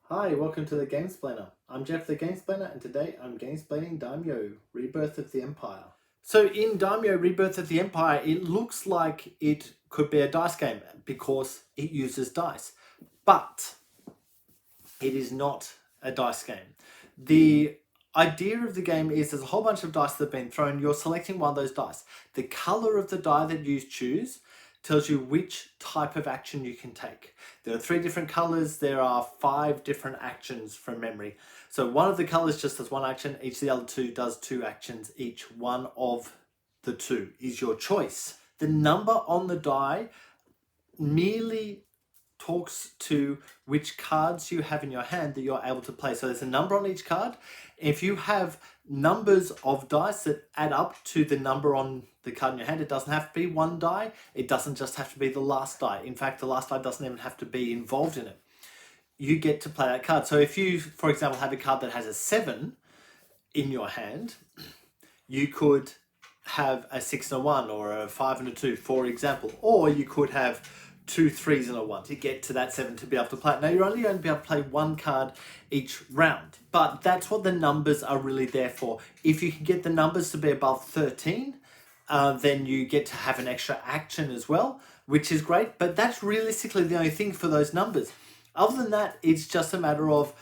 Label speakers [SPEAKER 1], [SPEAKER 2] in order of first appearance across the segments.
[SPEAKER 1] Hi, welcome to the Gamesplainer. I'm Jeff the Gamesplainer, and today I'm gamesplaining Daimyo Rebirth of the Empire. So in Daimyo Rebirth of the Empire, it looks like it could be a dice game because it uses dice. But it is not a dice game. The idea of the game is there's a whole bunch of dice that have been thrown. You're selecting one of those dice. The color of the die that you choose tells you which type of action you can take. There are 3 different colors. There are 5 different actions from memory. So one of the colors just does 1 action. Each of the other 2 does 2 actions. Each one of the 2 is your choice. The number on the die merely talks to which cards you have in your hand that you're able to play. So there's a number on each card. If you have numbers of dice that add up to the number on the card in your hand, it doesn't have to be 1 die. It doesn't just have to be the last die. In fact, the last die doesn't even have to be involved in it. You get to play that card. So if you, for example, have a card that has a 7 in your hand, you could have a 6 and a 1 or a 5 and a 2, for example. Or you could have 2 3s and a 1 to get to that 7 to be able to play it. Now, you're only going to be able to play 1 card each round, but that's what the numbers are really there for. If you can get the numbers to be above 13, then you get to have an extra action as well, which is great, but that's realistically the only thing for those numbers. Other than that, it's just a matter of,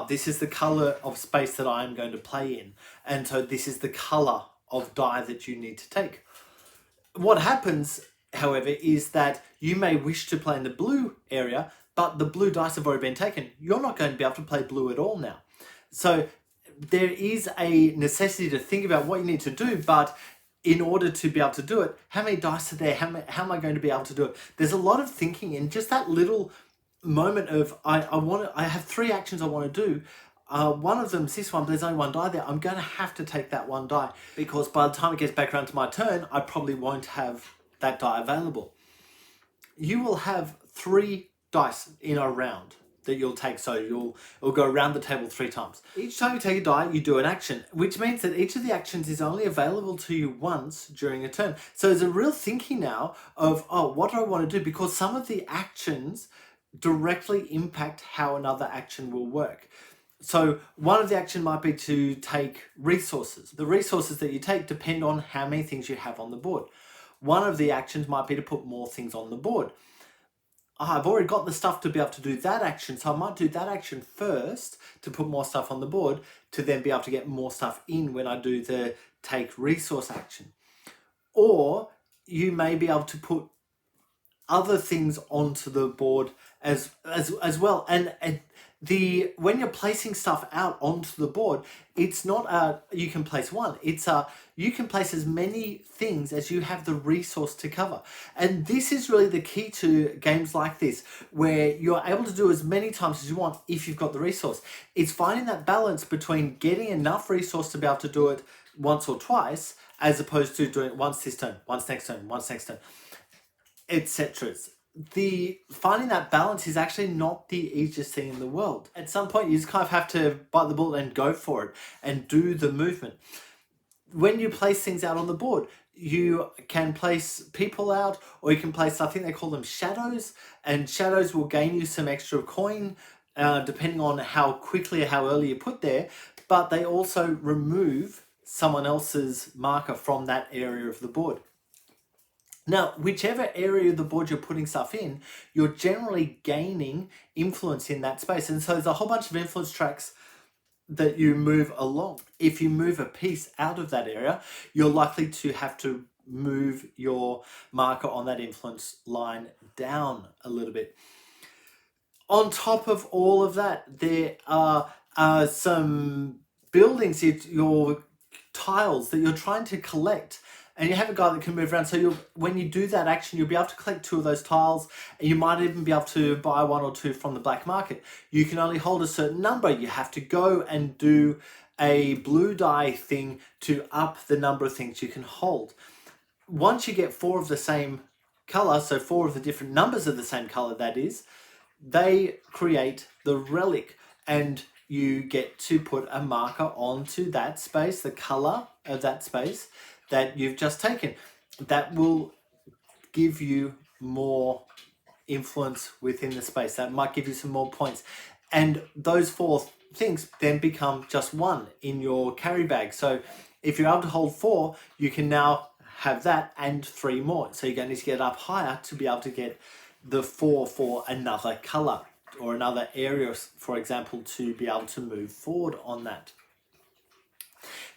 [SPEAKER 1] this is the color of space that I'm going to play in, and so this is the color of die that you need to take. What happens, however, is that you may wish to play in the blue area, but the blue dice have already been taken. You're not going to be able to play blue at all now. So there is a necessity to think about what you need to do, but in order to be able to do it, how many dice are there? How am I going to be able to do it? There's a lot of thinking in just that little moment of, I have 3 actions I want to do. One of them is this one, but there's only 1 die there. I'm going to have to take that 1 die because by the time it gets back around to my turn, I probably won't have that die available. You will have 3 dice in a round that you'll take, so you'll go around the table 3 times. Each time you take a die, you do an action, which means that each of the actions is only available to you once during a turn. So there's a real thinking now of, what do I want to do? Because some of the actions directly impact how another action will work. So one of the action might be to take resources. The resources that you take depend on how many things you have on the board. One of the actions might be to put more things on the board. I've already got the stuff to be able to do that action, so I might do that action first to put more stuff on the board to then be able to get more stuff in when I do the take resource action. Or you may be able to put other things onto the board as well. And when you're placing stuff out onto the board, it's not you can place 1. It's you can place as many things as you have the resource to cover. And this is really the key to games like this, where you're able to do as many times as you want if you've got the resource. It's finding that balance between getting enough resource to be able to do it once or twice, as opposed to doing it once this turn, once next turn, once next turn, etc. Finding that balance is actually not the easiest thing in the world. At some point, you just kind of have to bite the bullet and go for it and do the movement. When you place things out on the board, you can place people out, or you can place, I think they call them shadows, and shadows will gain you some extra coin, depending on how quickly or how early you put there, but they also remove someone else's marker from that area of the board. Now, whichever area of the board you're putting stuff in, you're generally gaining influence in that space. And so there's a whole bunch of influence tracks that you move along. If you move a piece out of that area, you're likely to have to move your marker on that influence line down a little bit. On top of all of that, there are some buildings, your tiles that you're trying to collect. And you have a guy that can move around. So when you do that action, you'll be able to collect 2 of those tiles. And you might even be able to buy 1 or 2 from the black market. You can only hold a certain number. You have to go and do a blue die thing to up the number of things you can hold. Once you get 4 of the same color, so 4 of the different numbers of the same color, that is, they create the relic. And you get to put a marker onto that space, the color of that space that you've just taken. That will give you more influence within the space. That might give you some more points. And those 4 things then become just 1 in your carry bag. So if you're able to hold 4, you can now have that and 3 more. So you're going to need to get up higher to be able to get the 4 for another color or another area, for example, to be able to move forward on that.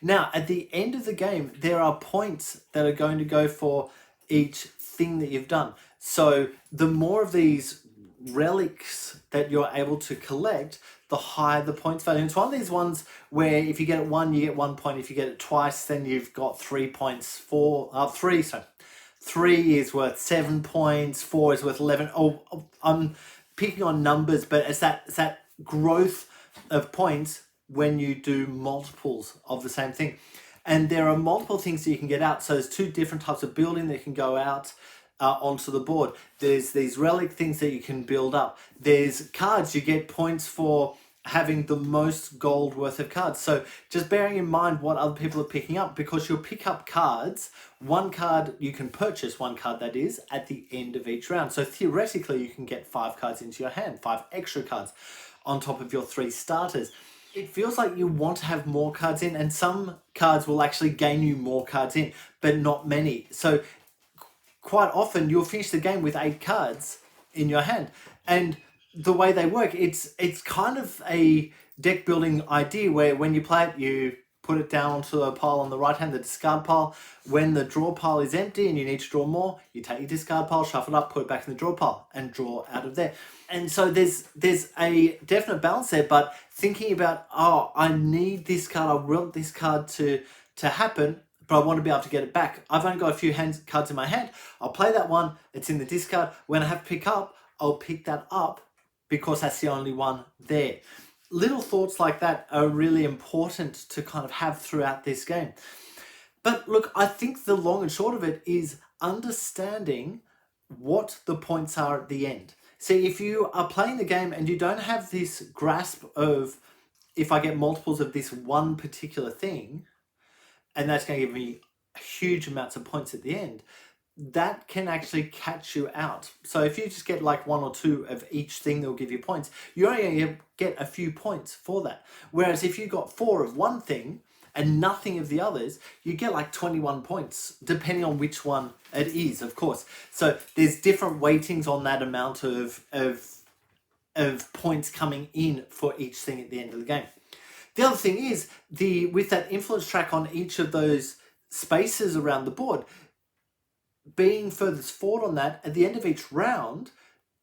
[SPEAKER 1] Now, at the end of the game, there are points that are going to go for each thing that you've done. So the more of these relics that you're able to collect, the higher the points value. It's one of these ones where if you get it 1, you get 1 point. If you get it twice, then you've got 3 points. 3 is worth 7 points. 4 is worth 11. Oh, I'm picking on numbers, but it's that growth of points when you do multiples of the same thing. And there are multiple things that you can get out. So there's 2 different types of building that can go out onto the board. There's these relic things that you can build up. There's cards. You get points for having the most gold worth of cards. So just bearing in mind what other people are picking up, because you'll pick up cards. 1 card, you can purchase 1 card, that is, at the end of each round. So theoretically, you can get 5 cards into your hand, 5 extra cards on top of your 3 starters. It feels like you want to have more cards in, and some cards will actually gain you more cards in, but not many. So quite often you'll finish the game with 8 cards in your hand. And the way they work, it's kind of a deck building idea where when you play it, you put it down onto a pile on the right hand, the discard pile. When the draw pile is empty and you need to draw more, you take your discard pile, shuffle it up, put it back in the draw pile and draw out of there. And so there's a definite balance there, but thinking about, oh, I need this card, I want this card to happen, but I want to be able to get it back. I've only got a few cards in my hand. I'll play that one, it's in the discard. When I have to pick up, I'll pick that up because that's the only one there. Little thoughts like that are really important to kind of have throughout this game. But look, I think the long and short of it is understanding what the points are at the end. See, if you are playing the game and you don't have this grasp of, if I get multiples of this one particular thing, and that's going to give me huge amounts of points at the end, that can actually catch you out. So if you just get like 1 or 2 of each thing that will give you points, you're only going to get a few points for that. Whereas if you got 4 of one thing and nothing of the others, you get like 21 points, depending on which one it is, of course. So there's different weightings on that amount of points coming in for each thing at the end of the game. The other thing is, with that influence track on each of those spaces around the board, being furthest forward on that, at the end of each round,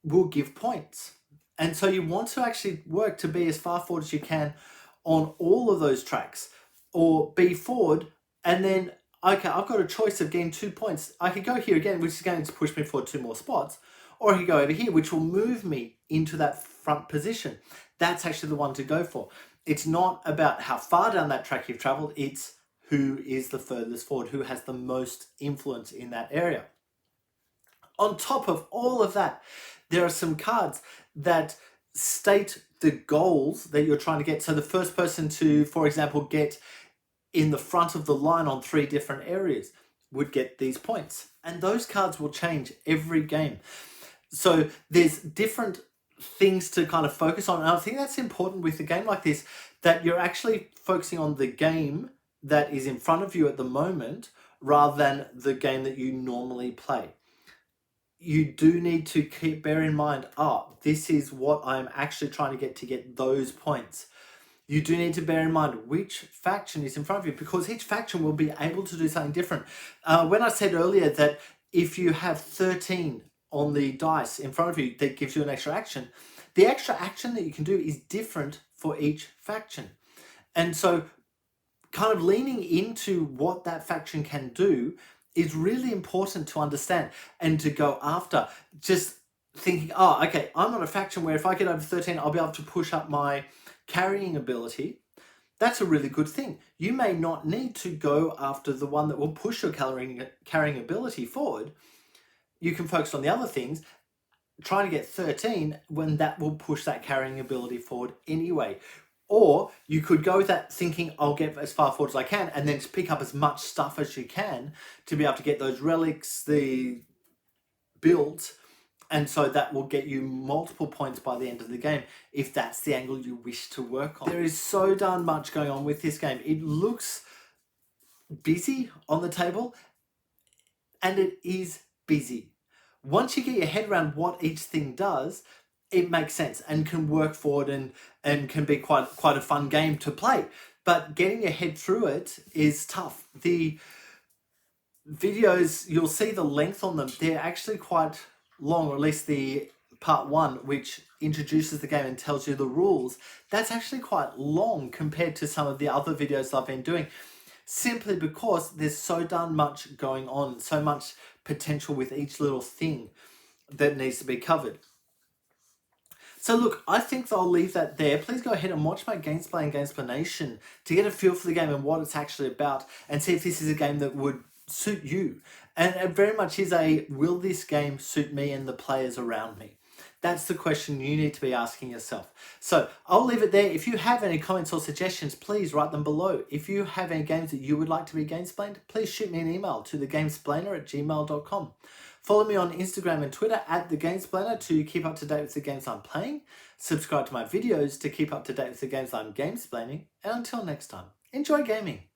[SPEAKER 1] will give points. And so you want to actually work to be as far forward as you can on all of those tracks, or be forward, and then, okay, I've got a choice of getting 2 points. I could go here again, which is going to push me forward 2 more spots, or I could go over here, which will move me into that front position. That's actually the one to go for. It's not about how far down that track you've traveled, it's who is the furthest forward, who has the most influence in that area. On top of all of that, there are some cards that state the goals that you're trying to get. So the first person to, for example, get in the front of the line on 3 different areas would get these points. And those cards will change every game. So there's different things to kind of focus on. And I think that's important with a game like this, that you're actually focusing on the game that is in front of you at the moment rather than the game that you normally play. You do need to bear in mind, this is what I'm actually trying to get those points. You do need to bear in mind which faction is in front of you, because each faction will be able to do something different. When I said earlier that if you have 13 on the dice in front of you, that gives you an extra action. The extra action that you can do is different for each faction. And so kind of leaning into what that faction can do is really important to understand and to go after. Just thinking, okay, I'm on a faction where if I get over 13, I'll be able to push up my carrying ability. That's a really good thing. You may not need to go after the one that will push your carrying ability forward. You can focus on the other things, trying to get 13 when that will push that carrying ability forward anyway. Or you could go with that thinking, I'll get as far forward as I can, and then just pick up as much stuff as you can to be able to get those relics, the builds, And so that will get you multiple points by the end of the game if that's the angle you wish to work on. There is so darn much going on with this game. It looks busy on the table, and it is busy. Once you get your head around what each thing does, it makes sense and can work forward and can be quite a fun game to play. But getting your head through it is tough. The videos, you'll see the length on them, they're actually quite long, or at least the part 1, which introduces the game and tells you the rules, that's actually quite long compared to some of the other videos I've been doing, simply because there's so darn much going on, so much potential with each little thing that needs to be covered. So look, I think I'll leave that there. Please go ahead and watch my Gamesplay and Gamesplanation to get a feel for the game and what it's actually about, and see if this is a game that would suit you. And it very much is a, will this game suit me and the players around me? That's the question you need to be asking yourself. So I'll leave it there. If you have any comments or suggestions, please write them below. If you have any games that you would like to be Gamesplained, please shoot me an email to thegamesplainer@gmail.com. Follow me on Instagram and Twitter @thegamesplainer to keep up to date with the games I'm playing. Subscribe to my videos to keep up to date with the games I'm gamesplaining. And until next time, enjoy gaming.